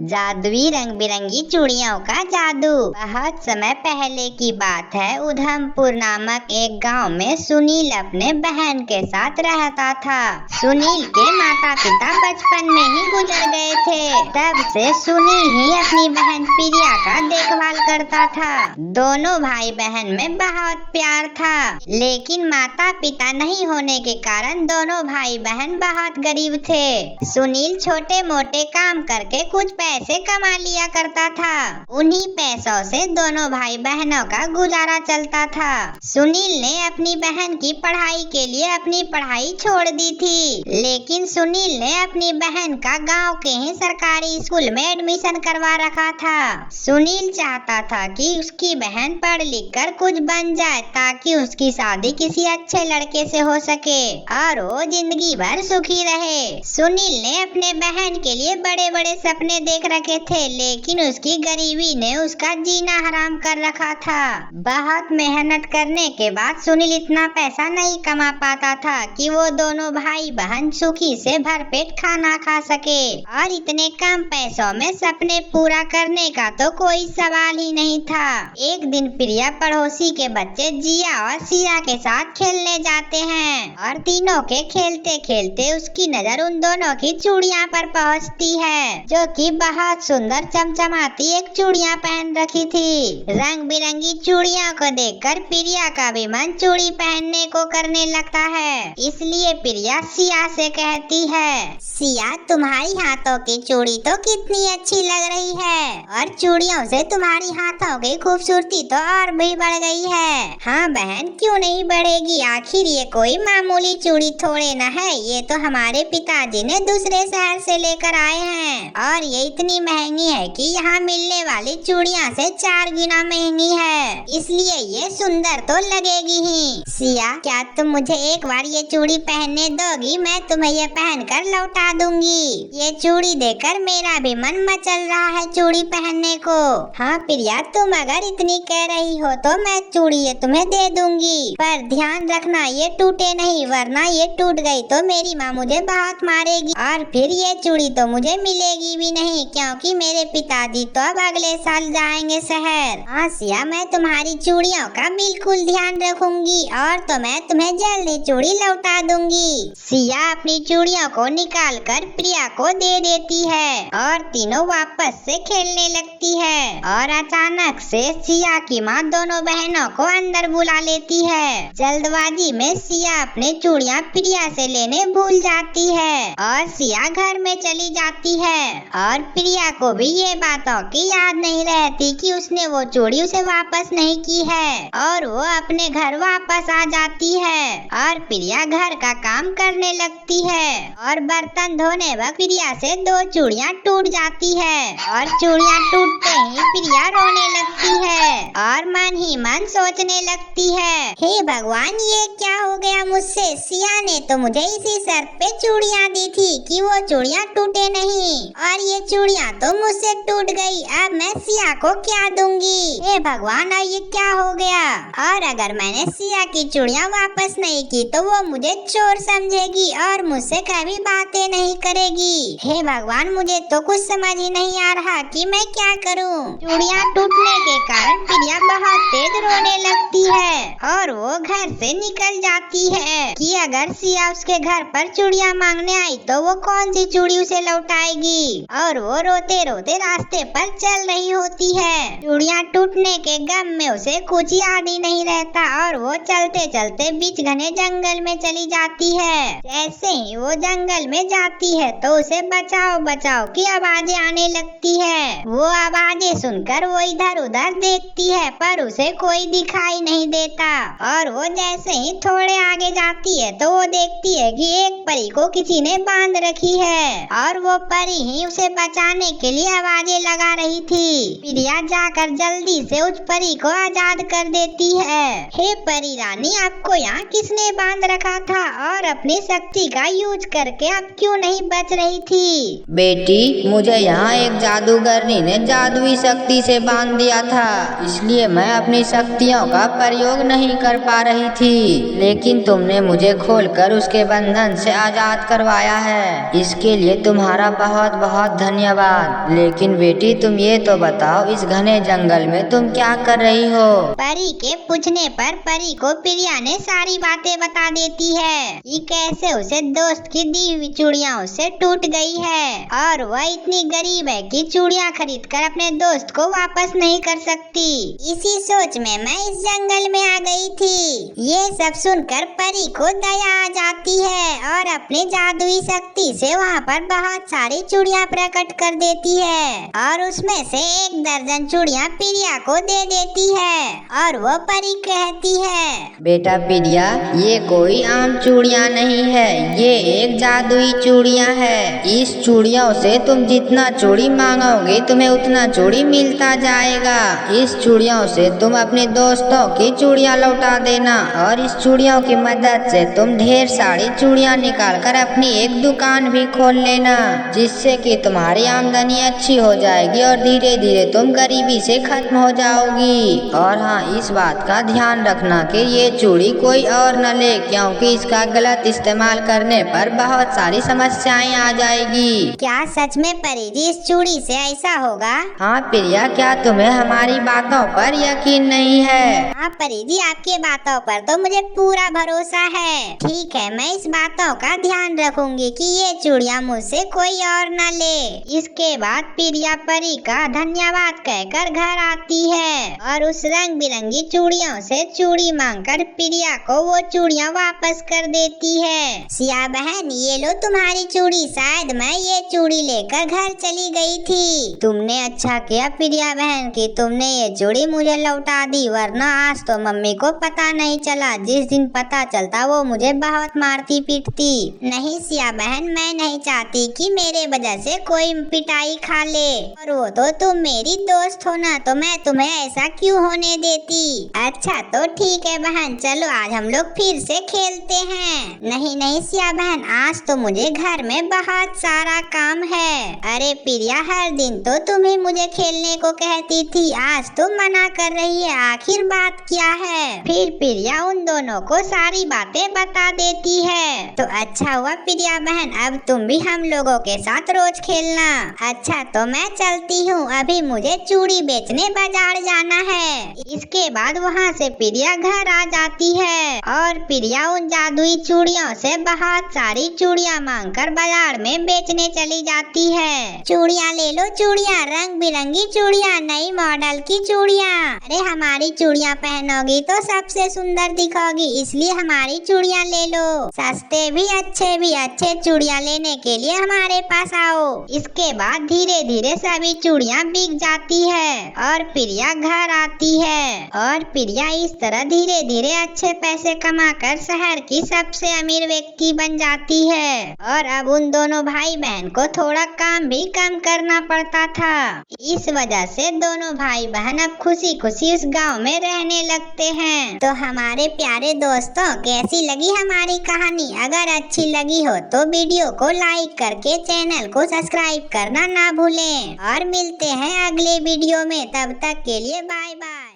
जादुई रंग बिरंगी चूड़ियों का जादू। बहुत समय पहले की बात है। उधमपुर नामक एक गांव में सुनील अपने बहन के साथ रहता था। सुनील के माता पिता बचपन में ही गुजर गए थे। तब से सुनील ही अपनी बहन प्रिया का देखभाल करता था। दोनों भाई बहन में बहुत प्यार था, लेकिन माता पिता नहीं होने के कारण दोनों भाई बहन बहुत गरीब थे। सुनील छोटे मोटे काम करके कुछ पैसे कमा लिया करता था। उन्हीं पैसों से दोनों भाई बहनों का गुजारा चलता था। सुनील ने अपनी बहन की पढ़ाई के लिए अपनी पढ़ाई छोड़ दी थी, लेकिन सुनील ने अपनी बहन का गांव के ही सरकारी स्कूल में एडमिशन करवा रखा था। सुनील चाहता था कि उसकी बहन पढ़ लिख कर कुछ बन जाए, ताकि उसकी शादी किसी अच्छे लड़के से हो सके और वो जिंदगी भर सुखी रहे। सुनील ने अपने बहन के लिए बड़े बड़े सपने देख रखे थे, लेकिन उसकी गरीबी ने उसका जीना हराम कर रखा था। बहुत मेहनत करने के बाद सुनील इतना पैसा नहीं कमा पाता था कि वो दोनों भाई बहन सुखी से भरपेट खाना खा सके, और इतने कम पैसों में सपने पूरा करने का तो कोई सवाल ही नहीं था। एक दिन प्रिया पड़ोसी के बच्चे जिया और सिया के साथ खेलने जाते हैं, और तीनों के खेलते खेलते उसकी नजर उन दोनों की चूड़ियां पर पहुंचती है, जो कि बहुत सुंदर चमचमाती एक चूड़ियां पहन रखी थी। रंग बिरंगी चूड़ियों को देखकर प्रिया का भी मन चूड़ी पहनने को करने लगता है। इसलिए प्रिया सिया से कहती है, सिया तुम्हारी हाथों की चूड़ी तो कितनी अच्छी लग रही है, और चूड़ियों से तुम्हारी हाथों की खूबसूरती तो और भी बढ़ गई है। हाँ बहन, क्यों नहीं बढ़ेगी, आखिर ये कोई मामूली चूड़ी थोड़े न है, ये तो हमारे पिताजी ने दूसरे शहर से लेकर आए हैं, और ये इतनी महंगी है कि यहाँ मिलने वाली चूड़ियाँ से 4 गुना महंगी है, इसलिए ये सुंदर तो लगेगी ही। सिया, क्या तुम मुझे एक बार ये चूड़ी पहनने दोगी? मैं तुम्हें ये पहनकर लौटा दूंगी। ये चूड़ी देखकर मेरा भी मन मचल रहा है चूड़ी पहनने को। हाँ प्रिया, तुम अगर इतनी कह रही हो तो मैं चूड़ी ये तुम्हें दे दूंगी, पर ध्यान रखना ये टूटे नहीं, वरना ये टूट गई तो मेरी माँ मुझे बहुत मारेगी, और फिर ये चूड़ी तो मुझे मिलेगी भी नहीं, क्योंकि मेरे पिताजी तो अब अगले साल जाएंगे शहर। हाँ सिया, मैं तुम्हारी चूड़ियों का बिल्कुल ध्यान रखूंगी, और तो मैं तुम्हें जल्दी चूड़ी लौटा दूंगी। सिया अपनी चूड़ियों को निकाल कर प्रिया को दे देती है, और तीनों वापस से खेलने लगती है। और अचानक से सिया की माँ दोनों बहनों को अंदर बुला लेती है। जल्दबाजी में सिया अपने चूड़ियाँ प्रिया से लेने भूल जाती है, और सिया घर में चली जाती है, और प्रिया को भी ये बातों की याद नहीं रहती कि उसने वो चूड़ी उसे वापस नहीं की है, और वो अपने घर वापस आ जाती है, और प्रिया घर का काम करने लगती है, और बर्तन धोने वक्त प्रिया से 2 चूड़ियाँ टूट जाती है, और चूड़ियाँ टूटते ही प्रिया रोने लगती है, और मन ही मन सोचने लगती है, हे भगवान, ये क्या हो गया मुझसे? सिया ने तो मुझे इसी शर्त पे चूड़ियाँ दी थी कि वो चूड़ियाँ टूटे नहीं, और ये चूड़ियाँ तो मुझसे टूट गई। अब मैं सिया को क्या दूंगी? हे भगवान, अब ये क्या हो गया? और अगर मैंने सिया की चूड़ियाँ वापस नहीं की तो वो मुझे चोर समझेगी और मुझसे कभी बातें नहीं करेगी। हे भगवान, मुझे तो कुछ समझ ही नहीं आ रहा कि मैं क्या करूं। चूड़ियाँ टूटने के कारण प्रिया बहुत तेज रोने लगती है, और वो घर से निकल जाती है कि अगर सिया उसके घर पर चूड़ियाँ मांगने आई तो वो कौन सी चूड़ी उसे लौटाएगी, और वो रोते रोते रास्ते पर चल रही होती है। चूड़ियाँ टूटने के गम में उसे कुछ याद ही नहीं रहता, और वो चलते चलते बीच घने जंगल में चली जाती है। जैसे ही वो जंगल में जाती है तो उसे बचाओ बचाओ की आवाजें आने लगती है। वो आवाजें सुनकर वो इधर उधर देखती है, पर उसे कोई दिखाई नहीं देता, और वो जैसे ही थोड़े आगे जाती है तो वो देखती है कि एक परी को किसी ने बांध रखी है, और वो परी ही उसे बचाने के लिए आवाजें लगा रही थी। प्रिया जाकर जल्दी से उस परी को आजाद कर देती है। हे परी रानी, आपको यहाँ किसने बांध रखा था, और अपनी शक्ति का यूज करके आप क्यों नहीं बच रही थी? बेटी, मुझे यहाँ एक जादूगरनी ने जादुई शक्ति से बांध दिया था, इसलिए मैं अपनी शक्तियों का प्रयोग नहीं कर पा रही थी, लेकिन तुमने मुझे खोलकर उसके बंधन से आजाद करवाया है। इसके लिए तुम्हारा बहुत बहुत धन्यवाद। धन्यवाद। लेकिन बेटी तुम ये तो बताओ, इस घने जंगल में तुम क्या कर रही हो? परी के पूछने पर परी को प्रिया ने सारी बातें बता देती है कि कैसे उसे दोस्त की दी हुई चूड़ियाँ उससे टूट गई है और वह इतनी गरीब है कि चूड़ियाँ खरीद कर अपने दोस्त को वापस नहीं कर सकती। इसी सोच में मैं इस जंगल में आ गई थी। ये सब सुनकर परी को दया आ जाती है और अपनी जादुई शक्ति से वहाँ पर बहुत सारी चूड़ियाँ प्रकट कर देती है और उसमें से 1 दर्जन चूड़ियाँ प्रिया को दे देती है और वो परी कहती है, बेटा प्रिया, ये कोई आम चूड़ियाँ नहीं है, ये एक जादुई चूड़ियाँ है। इस चूड़ियों से तुम जितना चूड़ी मांगोगे तुम्हें उतना चूड़ी मिलता जाएगा। इस चूड़ियों से तुम अपने दोस्तों की चूड़ियाँ लौटा देना और इस चूड़ियों की मदद से तुम ढेर सारी चूड़ियाँ निकाल कर अपनी एक दुकान भी खोल लेना, जिससे कि तुम्हारी आमदनी अच्छी हो जाएगी और धीरे धीरे तुम गरीबी से खत्म हो जाओगी। और हाँ, इस बात का ध्यान रखना कि ये चूड़ी कोई और न ले, क्योंकि इसका गलत इस्तेमाल करने पर बहुत सारी समस्याएं आ जाएगी। क्या सच में परी जी इस चूड़ी से ऐसा होगा? हाँ प्रिया, क्या तुम्हें हमारी बातों पर यकीन नहीं है? हाँ परी जी, आपकी बातों पर तो मुझे पूरा भरोसा है। ठीक है, मैं इस बातों का ध्यान रखूंगी कि ये चूड़ियाँ मुझसे कोई और न ले। इसके बाद प्रिया परी का धन्यवाद कहकर घर आती है और उस रंग बिरंगी चूड़ियों से चूड़ी मांगकर प्रिया को वो चूड़ियाँ वापस कर देती है। सिया बहन, ये लो तुम्हारी चूड़ी। शायद मैं ये चूड़ी लेकर घर चली गई थी। तुमने अच्छा किया प्रिया बहन कि तुमने ये चूड़ी मुझे लौटा दी, वरना आज तो मम्मी को पता नहीं चला। जिस दिन पता चलता वो मुझे बहुत मारती पीटती। नहीं सिया बहन, मैं नहीं चाहती कि मेरे वजह से कोई पिटाई खा ले, और वो तो तुम मेरी दोस्त हो ना, तो मैं तुम्हें ऐसा क्यों होने देती। अच्छा तो ठीक है बहन, चलो आज हम लोग फिर से खेलते हैं। नहीं नहीं सिया बहन, आज तो मुझे घर में बहुत सारा काम है। अरे प्रिया, हर दिन तो तुम ही मुझे खेलने को कहती थी, आज तो मना कर रही है, आखिर बात क्या है। फिर प्रिया उन दोनों को सारी बातें बता देती है। तो अच्छा हुआ प्रिया बहन, अब तुम भी हम लोगों के साथ रोज खेलना। अच्छा तो मैं चलती हूँ, अभी मुझे चूड़ी बेचने बाजार जाना है। इसके बाद वहाँ से प्रिया घर आ जाती है और प्रिया उन जादुई चूड़ियों से बहुत सारी चूड़ियाँ मांगकर बाजार में बेचने चली जाती है। चूड़ियाँ ले लो, चूड़ियाँ, रंग बिरंगी चूड़ियाँ, नई मॉडल की चूड़ियाँ। अरे हमारी चूड़ियाँ पहनोगी तो सबसे सुंदर दिखोगी, इसलिए हमारी चूड़ियाँ ले लो। सस्ते भी अच्छे चूड़ियाँ लेने के लिए हमारे पास आओ। इसके बाद धीरे धीरे सभी चूड़ियाँ बिक जाती है और प्रिया घर आती है और प्रिया इस तरह धीरे धीरे अच्छे पैसे कमाकर शहर की सबसे अमीर व्यक्ति बन जाती है। और अब उन दोनों भाई बहन को थोड़ा काम भी कम करना पड़ता था। इस वजह से दोनों भाई बहन अब खुशी खुशी उस गांव में रहने लगते हैं। तो हमारे प्यारे दोस्तों, कैसी लगी हमारी कहानी? अगर अच्छी लगी हो तो वीडियो को लाइक करके चैनल को सब्सक्राइब करना ना भूलें और मिलते हैं अगले वीडियो में। तब तक के लिए बाय बाय।